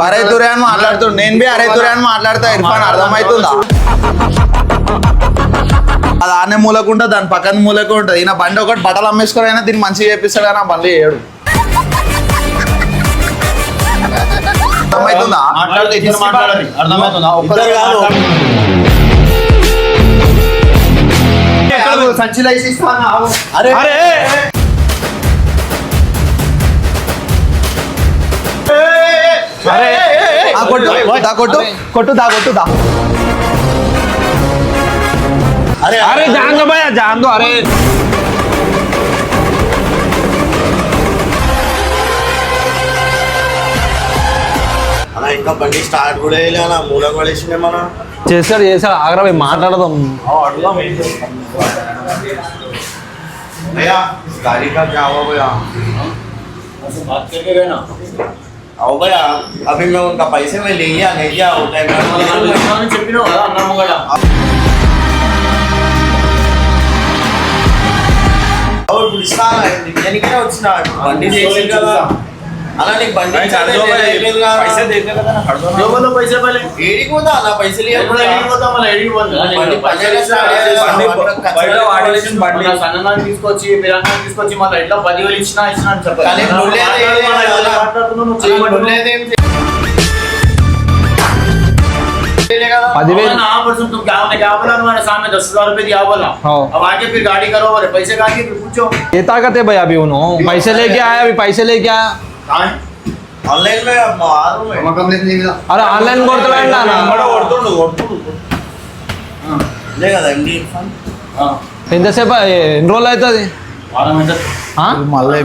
అరే తురే అని మాట్లాడుతుండు, నేను బి అరే తురే అని మాట్లాడతా. ఇర్ఫాన్ అర్థమవుతుందా? అది ఆనే మూలకుంటా, దాని పక్కన మూలకు ఉంటుంది. ఈయన బండి ఒకటి బట్టలు అమ్మేసుకొని అయినా దీన్ని మంచిగా చేపిస్తాడు కానీ ఆ బండి చేయడు. అర్థమవుతుందా? సంచిలో కొట్టు కొట్టు దా కొట్టు దా. अरे अरे जान दो भैया, जान दो. अरे అలా ఇంకా బండి స్టార్ట్ కూడా వేయలేనా, మూలకు పడేసిందే మన. చేస్తాడు చేస్తాడు, ఆగ్రా పోయి మాట్లాడదాం. भैया गाड़ी का क्या हुआ भैया? बात करके गए ना. आओ भैया, अभी मैं उनका पैसे में ले लिया नहीं लिया वो टाइम में చెప్పినా కదా అన్నాము కదా. और पुलिसला దేనికైనా వచ్చిన బండి చేసి కదా. అలా నీకు బండి पैसे देते కదా ना. जो बोलो पैसे पहले ఏడికి పోతా అలా పైసలు ఎప్పుడు ఏడికి పోతా మన ఏడికి పోతా బండి బయట వాడేసిన బండి సన్ననాన్ని తీసుకొచ్చి మీరన్నా తీసుకొచ్చి మళ్ళీ ఎట్లా 10,000 ఇచ్చినా అని చెప్పాలి. కానీ మాట్లాడుతున్నాను చేయలేదేం 10,000 ना परसों तुम क्या बोला तुम्हारे सामने 10,000 रुपए दिया बोला. अब आके फिर गाड़ी करो और पैसे का फिर पूछो. ये ताकत है भाई. अभी उन्होंने पैसे लेके आया, अभी पैसे लेके आया ऑनलाइन में मारो में अरे ऑनलाइन కొడతాడంట అన్న కొడుతుండు లే కదా ఎండి ఇర్ఫాన్. ఎంతసేపు ఎన్ని రోజులు అవుతుంది? వారం అయితే మళ్ళీ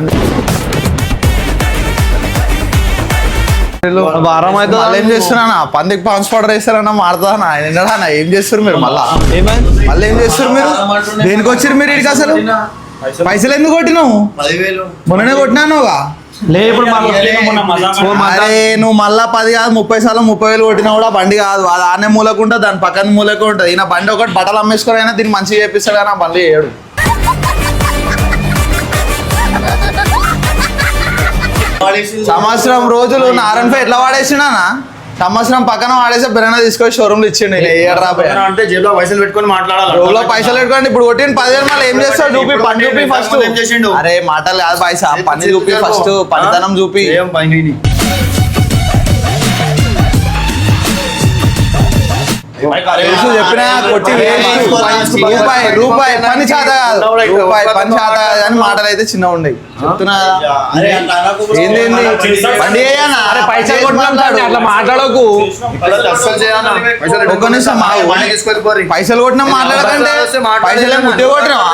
వారం అయితే మళ్ళీ ఏం చేస్తున్నా? పందికి పాన్స్ పౌడర్ వేస్తారన్నా మారుతానా? ఆయన విన్నాడా? ఏం చేస్తారు మీరు? మళ్ళా మళ్ళీ ఏం చేస్తారు మీరు? దేనికి వచ్చారు మీరు ఇక్కడికి? అసలు పైసలు ఎందుకు కొట్టినావు? 10,000 మొన్ననే కొట్టినానుగా. లే ఇప్పుడు అరే నువ్వు మళ్ళా 10 కాదు 30 సార్లు 30,000 కొట్టినా కూడా బండి కాదు. అది ఆనే మూలకుంటా, దాని పక్కన మూలకు ఉంటుంది. ఈయన బండి ఒకటి బట్టలు అమ్మేసుకొని అయినా దీన్ని మంచిగా చేపిస్తాడు కానీ ఆ బండి చేయడు. సంవత్సరం రోజులు నారాయణ ఎట్లా వాడేసినా? సంవత్సరం పక్కన వాడేసి బిర్యానీ తీసుకొని షోరూమ్ లో ఇచ్చిండు. అంటే జేబులో పైసలు పెట్టుకొని మాట్లాడాలి. జేబులో పైసలు పెట్టుకోండి. ఇప్పుడు కొట్టిన 10,000 మళ్ళీ ఏం చేస్తాడు? చూపి పని చూపి ఫస్ట్. అరే మాటలు కాదు పైసా, పని చూపి ఫస్ట్, పనితనం చూపి. చెప్పినా కొట్టి రూపాయి పని చేత కాదు, రూపాయి పని చేత కాదు అని మాటలు అయితే చిన్న ఉండయి. చెప్తున్నా ఏంది బండి అయ్యానా? అరే పైసలు కొట్టినాడు అట్లా మాట్లాడకు. ఒక్క నిమిషం పైసలు కొట్టినా మాట్లాడకంటే పైసలు ముట్టే కొట్టినావా?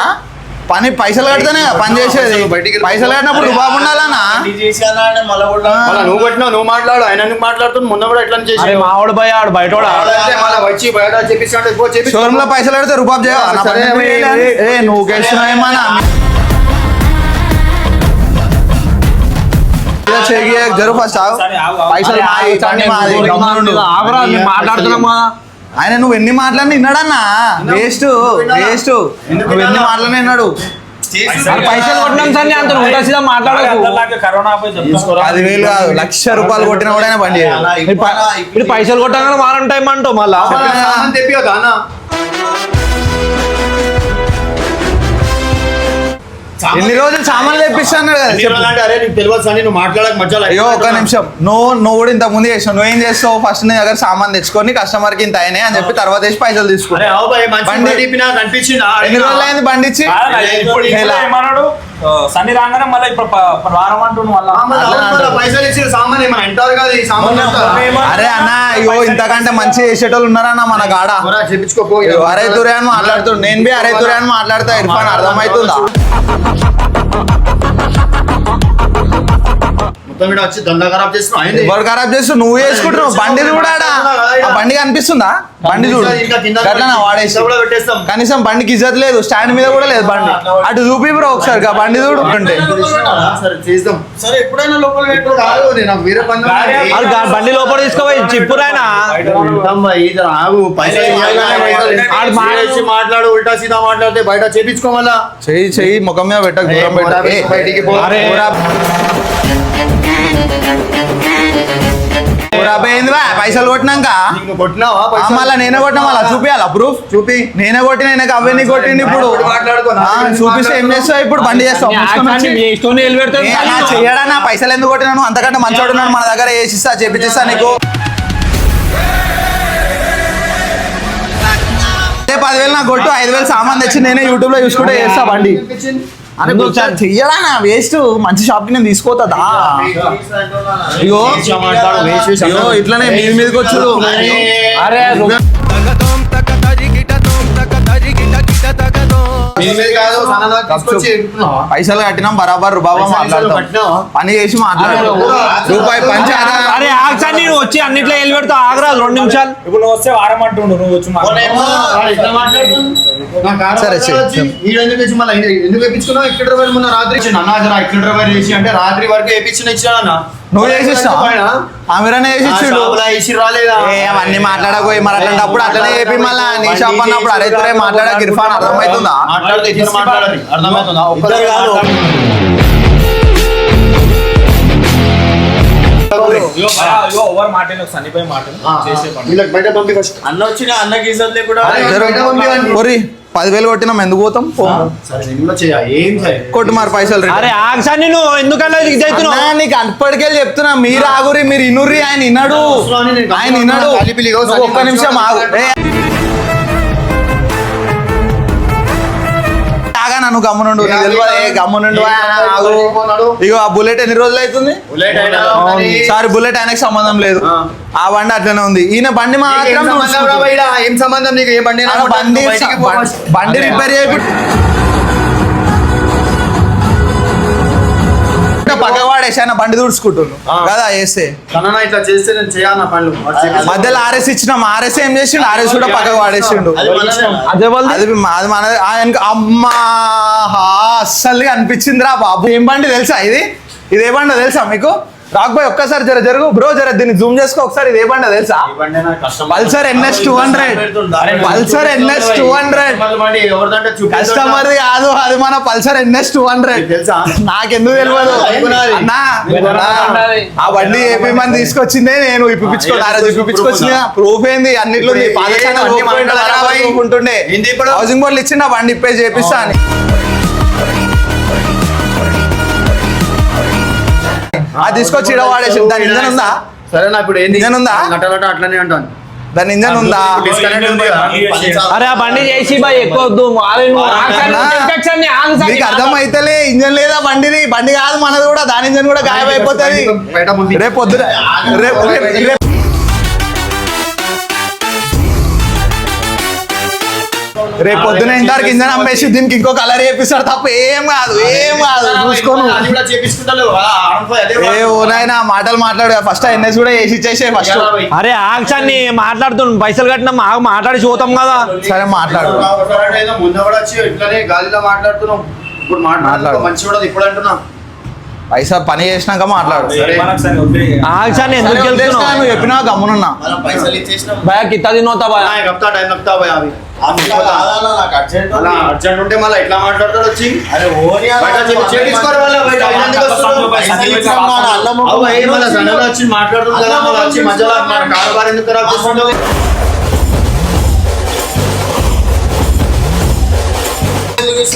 పని పైసలు కడితేనే పని చేసేది. పైసలు కట్టినప్పుడు రూపాయి ఉండాలన్నా. నువ్వు కొట్టినావు, నువ్వు మాట్లాడు. ఆయన మాట్లాడుతుంది మొన్న కూడా ఎట్లా చేసి మావాడు భయ ఆడు బయట వచ్చి బయట చెప్పిస్తాడు. షోరూమ్ లో పైసలు కడితే రూపాయి చేయాలి. నువ్వు గెలిచినావేమన్నా జరు ఫస్ట్ పైసలు మాట్లాడుతున్నామా? ఆయన నువ్వు ఎన్ని మాట్లాడినా విన్నాడన్నా? Waste waste. నువ్వు ఎన్ని మాట్లాడినా విన్నాడు. పైసలు కొట్టినాం సార్ అంత ఉంటా మాట్లాడకు. 10,000 కాదు 1,00,000 రూపాయలు కొట్టినా కూడా ఆయన బండి ఇప్పుడు పైసలు కొట్టగానే వారం టైం అంటావు. మళ్ళా ఎన్ని రోజులు సామాన్లు తెప్పిస్తాను కదా. అయ్యో ఒక్క నిమిషం. నువ్వు కూడా ఇంత ముందు చేసావు. నువ్వేం చేస్తావు? ఫస్ట్ నీ దగ్గర సామాన్ తెచ్చుకొని కస్టమర్ కి ఇంత అయినాయి అని చెప్పి తర్వాత వేసి పైసలు తీసుకో. ఎన్ని రోజులు అయింది బండి ఇచ్చి? సన్ని రాగానే మళ్ళీ ఇప్పుడు వారం అంటున్నాను. పైసలు ఇచ్చిన సామాన్ ఏమైనా అంటారు కదా ఈ సామాన్. అరే అన్న అయ్యో ఇంతకంటే మంచి చేసేటోళ్ళు ఉన్నారన్న మన కాడ. చెప్పించుకోపో. అరే తురే అని మాట్లాడుతుండు, నేను బి అరే తురే అని మాట్లాడతా. ఇర్ఫాన్ అర్థమవుతుందా? మొత్తం మీద వచ్చి దందా ఖరాబ్ చేస్తున్నావు. ఎవరు ఖరాబ్ చేస్తూ? నువ్వు వేసుకుంటున్నావు. బండి కూడా బండి కనిపిస్తుందా? బండి చూడు వాడేసి కనీసం బండికి ఇజ్జత్ లేదు. స్టాండ్ మీద కూడా లేదు బండి. అటు చూపి బ్రో ఒకసారి బండి చూడు. బండి లోపల తీసుకోపోయి చిప్పురాయన మాట్లాడు. ఉల్టా సీదా మాట్లాడితే బయట చేపించుకోవాలా? చెయ్యి ముఖం మీద పెట్టకు. బయటికి పైసలు కొట్టినాక నువ్వు కొట్టినావా మళ్ళీ నేనే కొట్టినా మళ్ళీ చూపియాలా ప్రూఫ్ చూపి నేనే కొట్టిన నేనే అవన్నీ కొట్టింది ఇప్పుడు చూపిస్తే ఏం చేస్తావు ఇప్పుడు బండి చేస్తావు చెయ్యడా పైసలు ఎందుకు కొట్టినాను అంతకంటే మంచోడు ఉన్నాడు మన దగ్గర వేసిస్తా చేపిస్తా నీకు 10,000 నాకు కొట్టు 5,000 సామాన్ తెచ్చి నేనే యూట్యూబ్ లో చూసుకుంటే చేస్తా బండి చెయ్యడా వేస్ట్ మంచి షాప్ కి నేను తీసుకోతా ఇగో ఇట్లనే మీదకి వచ్చుడు అరే పైసలు కట్టినాం బరాబర్ బాబా మాట్లాడతాం పని చేసి మాట్లాడు రూపాయి పంచాయతీ అరే ఆగసారి నేను వచ్చి అన్నిట్లో వెళ్ళి పెడతా ఆగరాదు 2 నిమిషాలు ఇప్పుడు నువ్వు వస్తే వారం అంటుండు నువ్వు వచ్చి సరే, ఎందుకు వేయించుకున్నావు ఎక్కడ రూపాయలు మొన్న రాత్రి అన్న ఎక్కడ రూపాయలు వేసి అంటే రాత్రి వరకు వేయించిన ఇచ్చాను నువ్వు చేసిస్తావు ఆమెరానే వేసిచ్చిండు రాలేదా అవన్నీ మాట్లాడకపోయి మరి అట్లాంటప్పుడు అట్లనే చెప్పి మళ్ళీ నీ షాప్ అన్నప్పుడు అరే మాట్లాడక ఇర్ఫాన్ అర్థమవుతుందా మాట్లాడితే ఇద్దరు మాట్లాడాలి అర్థమవుతుందా ఒక్కరు కాదు ఓవర్ మాటలు సన్నిపోయి మాటలు చేసే పని వీళ్ళకి బయట పంపి ఫస్ట్ అన్న వచ్చిన అన్నకి ఇజ్జత్ లేకుండా పొరి 10,000 కొట్టినాం ఎందుకు పోతాం సరే నేను కూడా చేయ ఏం చేయ కొట్టు మరి పైసలు అరే ఆగసారి నేను ఎందుకన్నా ఇదవుతున్నావు అన్నా, నీకు అప్పటికెళ్ళి చెప్తున్నా మీరు ఆగురి మీరు ఇనుర్రి ఆయన విన్నాడు ఆయన విన్నాడు నువ్వు ఒక్క నిమిషం ఆగు ఆగా నువ్వు గమ్మునుండు నీకు తెలియదు గమ్మునుండు ఆగు ఇగో ఆ బుల్లెట్ ఎన్ని రోజులు అవుతుంది సారీ బుల్లెట్ ఆయనకి సంబంధం లేదు ఆ బండి అట్లనే ఉంది ఈయన బండి మాత్రం ఏం సంబంధం నీకు ఏ బండి బండి రిపేర్ చేయ పక్క వాడేసి ఆయన బండి తుడుచుకుంటున్నాను కదా వేస్తే ఇట్లా చేస్తే నేను చేయాలన్న పనులు మధ్యలో ఆర్ఎస్ ఇచ్చినాం ఆర్ఎస్ ఏం చేసిండు ఆర్ఎస్ కూడా పక్కకు వాడేసిండు అదే అది మన ఆయనకు అమ్మా అస్సలు అనిపించిందిరా బాబు ఏం బండి తెలుసా ఇది ఏ బండి తెలుసా మీకు రాక్బాయ్ ఒక్కసారి జరుగు బ్రో దీన్ని జూమ్ చేసుకో ఒకసారి ఇది ఏ బండి తెలుసా Pulsar NS 200 Pulsar NS 200 customer కాదు అది మన పల్సర్ NS 200 తెలుసా నాకెందుకు తెలియదు అన్నా ఆ బండి ఏపీ మంది తీసుకొచ్చిందే నేను ఇప్పించుకొచ్చిన ప్రూఫ్ ఏంది అన్నిట్లో ఉంటుండే హౌసింగ్ బోర్డు ఇచ్చిండు ఆ బండి ఇప్పే చేపిస్తా అని అది తీసుకొచ్చి ఇడ వాడేసి దాని ఇంజన్ ఉందా సరే నా ఇప్పుడు ఏంది ఇంజన్ ఉందా నట అట్లనే అంటాను దాని ఇంజన్ ఉందా డిస్కనెక్ట్ ఉంది కదా అరే ఆ బండి చేసి బాయ్ ఎక్కువ వద్దు నీకు అర్థమైతలే ఇంజన్ లేదా బండిది బండి కాదు మనది కూడా దాని ఇంజన్ కూడా గాయమైపోతుంది బయట ముందు రేపు పొద్దున రేపు రేపు పొద్దున ఇంటారు ఇంజన్ అమ్మేసి దీనికి ఇంకో కలర్ వేపిస్తాడు తప్ప ఏం కాదు చూసుకోను ఏ ఓనైనా మాటలు మాట్లాడు ఫస్ట్ NS కూడా వేసి ఇచ్చేసే ఫస్ట్ అరే ఆగసాన్ని మాట్లాడుతున్నాం పైసలు కట్టినా మాట్లాడి చూద్దాం కదా సరే మాట్లాడు ముందు కూడా వచ్చి ఇట్లానే గాలిలో మాట్లాడుతున్నాం ఇప్పుడు మాట్లాడు మంచి కూడా ఇప్పుడు అంటున్నా పైసా పని చేసినాక మాట్లాడు ఆగసాన్ని ఎందుకు వెళ్తున్నావు నువ్వు చెప్పినా గమ్మునున్నా పైసలు ఇచ్చేసినాం భయ కిత్తా తినవుతా భయ టైం నప్తా పోయి అవి నాకు అర్జెంట్ అలా అర్జెంట్ ఉంటే మళ్ళీ ఎట్లా మాట్లాడతాడు వచ్చి అరే ఓని చేపించుకోరు వాళ్ళ బయట ఆయన ఎందుకు వస్తున్నాడు? అవ్వ, ఏ మళ్ళీ సడన్గా వచ్చి మాట్లాడుతుంది కదా మళ్ళీ వచ్చి మధ్యలో మన కారుబార్ ఎందుకు ఖరాబ్ చేస్తుంటావు?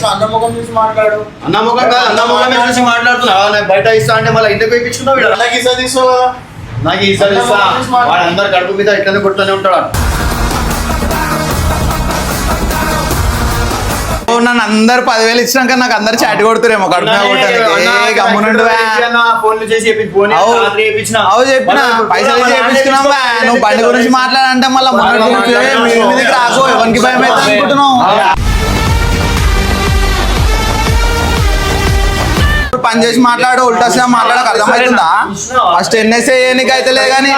అన్నముఖం చూసి మాట్లాడు అన్నముఖం కాదు అన్నముఖం చూసి మాట్లాడుతున్నా నేను బయట ఇస్తా అంటే మళ్ళీ ఇంటికి వేయించుకున్నావు వీడు. అన్నకి ఇస్తా తీసుకో నాకు ఈసారి ఇస్తా వాడు అందరు కడుపు మీద ఇట్లనే కొట్టుతూనే ఉంటాడు. నన్ను అందరు 10,000 ఇచ్చినాక నాకు అందరు చాటి కొడుతురేమో కడుపు గమ్మునుండు ఫోన్లు చేసి అవు చెప్పిన పైసలు చేపించుకున్నావా నువ్వు బండి గురించి మాట్లాడంటే మళ్ళీ మీ మీదకి రాకు ఎవరికి భయం అయితే అనుకుంటున్నావు పని చేసి మాట్లాడు ఉల్టా మాట్లాడక అర్థమవుతుందా ఫస్ట్ NSA నీకు అయితే లేదు కానీ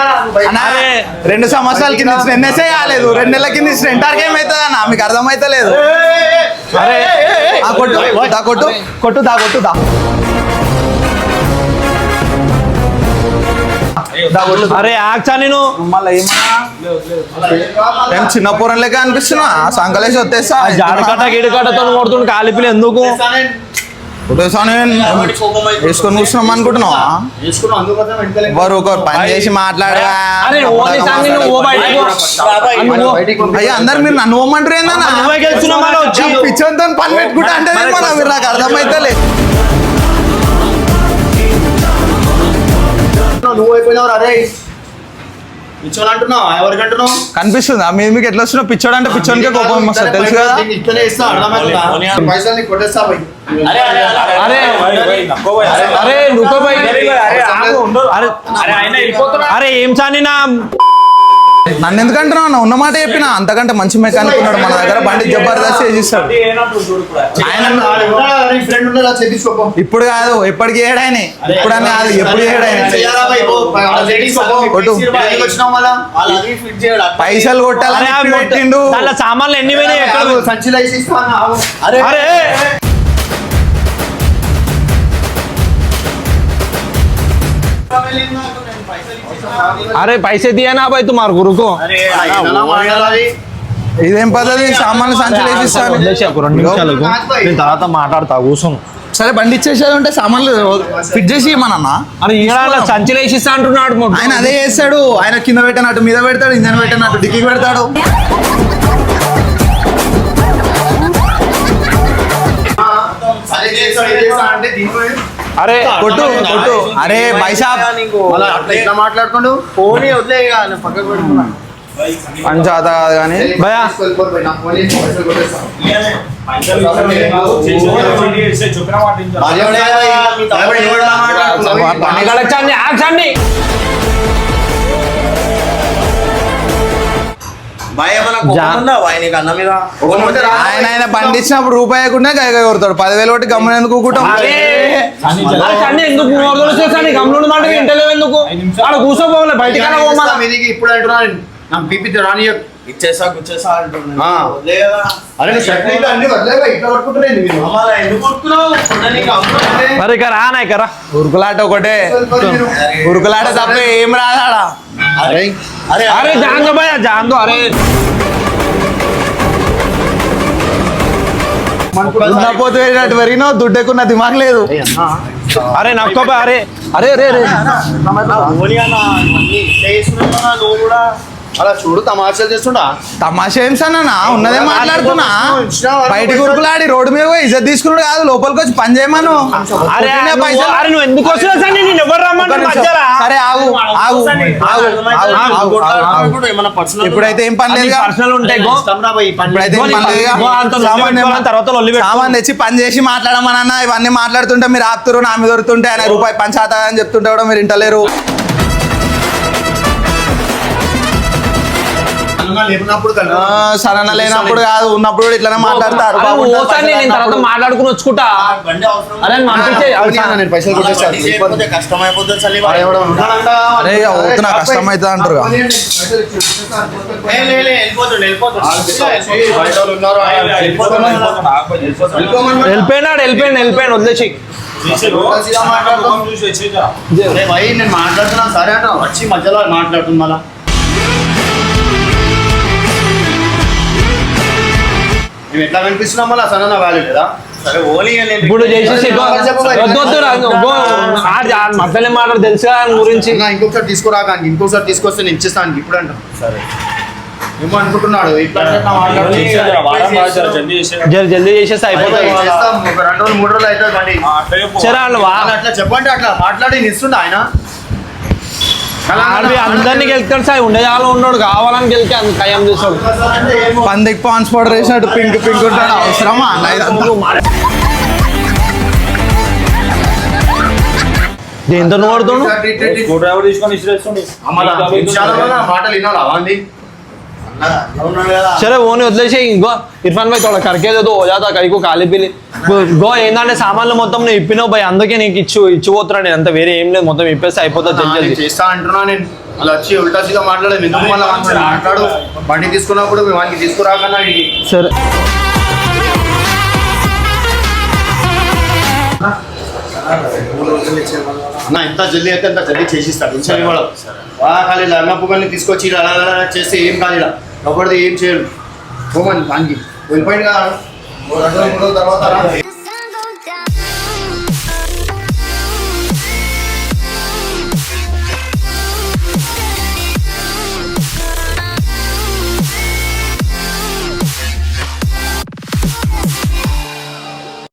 అన్నా 2 సంవత్సరాల కింద ఇచ్చిన NSA కాలేదు 2 నెలల కింద ఇచ్చిన ఇంటర్కి ఏమవుతుంది అన్న మీకు అర్థమైతే లేదు అరే కొట్టు దా అరే ఆగచా నేను మళ్ళీ ఏం చిన్న పూరం లెక్క అనిపిస్తున్నా సంకలేసి వచ్చేస్తా జాడకట్ట గిడకట్టతో కొడుతుండే కాలిపిలు ఎందుకు వేసుకొని కూర్చున్నాం అనుకుంటున్నావా? వేసుకున్నాం అందుకోసం వెనకాల ఒకరు ఒకరు పని చేసి మాట్లాడగా అరే ఓన్లీ సాంగ్ నువ్వు బయటికి పో. అయ్యా అందరు మీరు నన్ను పోమంటారు ఏందన్నా? నువ్వే గెలుస్తున్నావు మళ్ళీ వచ్చి. పిచ్చంతో పని పెట్టుకుంటా అంటే మీరు నాకు అర్థమైతలే. నువ్వు అయిపోయినావు అరే పిచ్చోని అంటున్నావు ఎవరికి అంటున్నావు కనిపిస్తుందా మీకు ఎట్లా వస్తున్నావు? పిచ్చోడు అంటే పిచ్చోనికే కోపం వస్తుంది తెలుసు కదా. ఇట్లనే ఇస్తా అర్థమవుతుందా పైసలు నీకు కొట్టేస్తా పోయి అరే అరే నువ్వు బై. అరే ఏం సానినా నన్ను ఎందుకంటున్నావు? నా ఉన్న మాట చెప్పిన అంతకంటే మంచి మెకానిక్ ఉన్నాడు మన దగ్గర, బండి జబర్దస్త్ చేసిస్తాడు. ఫ్రెండ్ ఉన్నాడా చేపించుకోపో ఇప్పుడు కాదు ఎప్పటికి ఏడాయనే, ఇప్పుడు అని కాదు ఎప్పుడు ఏడాయనే. పైసలు కొట్టాలని పెట్టిండు. దాంట్లో సామాన్లు ఎన్ని పోయినాయి ఎక్కడ? సంచిలో వేసి ఇస్తాను. అరే अरे पैसे दिया ना भाई तुम्हारे गुरु को. ఇదేం పద్ధతి? సామాన్లు సంచులు వేసిస్తాను. నేను తర్వాత మాట్లాడతా కూర్చోను. సరే బండి ఇచ్చేసేది ఉంటే సామాన్లు ఫిట్ చేసి ఇవ్వమన్నా. అని ఈడ సంచులు వేసిస్తా అంటున్నాడు. ఆయన అదే చేస్తాడు. ఆయన కింద పెట్టినట్టు మీద పెడతాడు, ఇంజన్ పెట్టినట్టు డిక్కీ పెడతాడు. అరే కొట్టు కొట్టు. అరే బైసాబ్ ఎట్లా మాట్లాడుకుంటూ ఫోన్ వదిలే పక్కకు పెట్టుకున్నా పంచాత కాదు కానీ భయా పని ఆయన బండి ఇచ్చినప్పుడు రూపాయి కూడా గైగా కొడతాడు. 10,000 కొట్టి గమ్మున ఎందుకు కూకుంటాం? ఎందుకు గమ్ముడు మాట ఇంటలేవు ఎందుకు? అక్కడ కూర్చోపోవాలి బయటికి మీదికి ఇప్పుడు అంటున్నాను నాకు బీపీ రాని ఇచ్చేసా గుచ్చేసా అంటున్నా. అరే షర్ట్ అన్ని వదిలేవా ఇట్లా పట్టుకుంటున్నాయి మరి ఇక రానా ఇకరా ఉరుకులాట ఒకటే, ఉరుకులాట తప్ప ఏం రాదాడా. అరే అరే జాందో భయ జాందో. అరే ఉన్నపోతే వెళ్ళినట్టు పెరిగినావు, దుడ్డెకున్న దిమాగ్ లేదు. అరే నక్కో భయ. అరే అరే అరే అరే నువ్వు కూడా అలా చూడు తమాషాలు చేస్తుండా. తమాషా ఏం సన్నా ఉన్నదే మాట్లాడుతున్నా. బయటికి ఉరుకులాడి రోడ్డు మీద పోయి ఇజ్జత్ తీసుకున్నాడు కాదు, లోపలికి వచ్చి పని చేయమను. అరే అరే నువ్వు ఎందుకు వస్తున్నావు సార్? నేను ఎవరు రమ్మంటారు మధ్యలో? సరే ఆగు ఆగు ఆగు. ఇప్పుడైతే ఏం పని లేదు, పర్సనల్ ఉంటాయి. ఇప్పుడైతే ఏం పని లేదు. తర్వాత సామాన్ తెచ్చి పని చేసి మాట్లాడమన్నా. ఇవన్నీ మాట్లాడుతుంటే మీరు ఆపుతురు, నా మీద దొరుకుతుంటే ఆయన రూపాయి పంచాత అని చెప్తుంటే కూడా మీరు ఇంటలేరు. సరణ లేనప్పుడు కాదు, ఉన్నప్పుడు కూడా ఇట్లానే మాట్లాడతారు. తర్వాత మాట్లాడుకుని వచ్చుకుంటా. అరే పైసలు కొట్టేస్తాను కష్టమైపోతుంది. అరే అవుతున్నా కష్టం అవుతుంది అంటారు. వెళ్ళిపోయాడు వదిలేసి. నేను మాట్లాడుతున్నా సరే అన్న వచ్చి మధ్యలో మాట్లాడుతుంది మళ్ళా. మేము ఎట్లా కనిపిస్తున్నాం మళ్ళీ సన్న వాల్యూ లేదా? సరే ఓన్లీ ఇప్పుడు చేసేసి మధ్యలో మాట్లాడు తెలుసు గురించి. ఇంకొకసారి తీసుకురాకండి, ఇంకొకసారి తీసుకొస్తే నేను ఇచ్చేస్తాను ఇప్పుడు అంట. సరే ఏమో అనుకుంటున్నాడు జల్దీ చేసేస్తే అయిపోతుంది. 2 రోజులు 3 రోజులు అవుతుంది బండి. అట్లా చెప్పండి, అట్లా మాట్లాడి ఇస్తుండ ఆయన. అందరినీ గెలుస్తాడు సార్, ఉండేవాళ్ళు ఉన్నాడు కావాలని గెలిచి అంత ఖాయం చేస్తాడు. పందికి పాన్స్ పౌడర్ వేసినట్టు పింక్ పింక్ ఉంటాడు. అవసరమా? దేంతో వాడుతాడు? మాటలు వినాలా అండి? సరే ఓని వదిలేసి. ఇంకో ఇర్ఫాన్ భాయ్ తోడ కరికే దో హో జాతా కైకు కాలి పిలి గో. ఏంటంటే సామాన్లు మొత్తం నువ్వు ఇప్పినావు భయ్, అందుకే నీకు ఇచ్చిపోతున్నాను. నేను అంత వేరే ఏం లేదు, మొత్తం ఇప్పేస్తే అయిపోతుంది. చేస్తా అంటున్నా నేను. అలా వచ్చి ఉల్టా సీదా మాట్లాడలేదు. ఎందుకు మళ్ళీ మాట్లాడు. బండి తీసుకున్నప్పుడు వానికి తీసుకురాకన్నా. సరే అన్న ఎంత జల్దీ అయితే అంత జల్దీ చేసిస్తాడు. ఖాళీ లమ్మప్పుకొని తీసుకొచ్చి అలా చేస్తే ఏం కాదు. ఇలా ఒకటిది ఏం చేయడు. పోమని దానికి వెళ్ళిపోయింది కదా 2 రోజుల తర్వాత.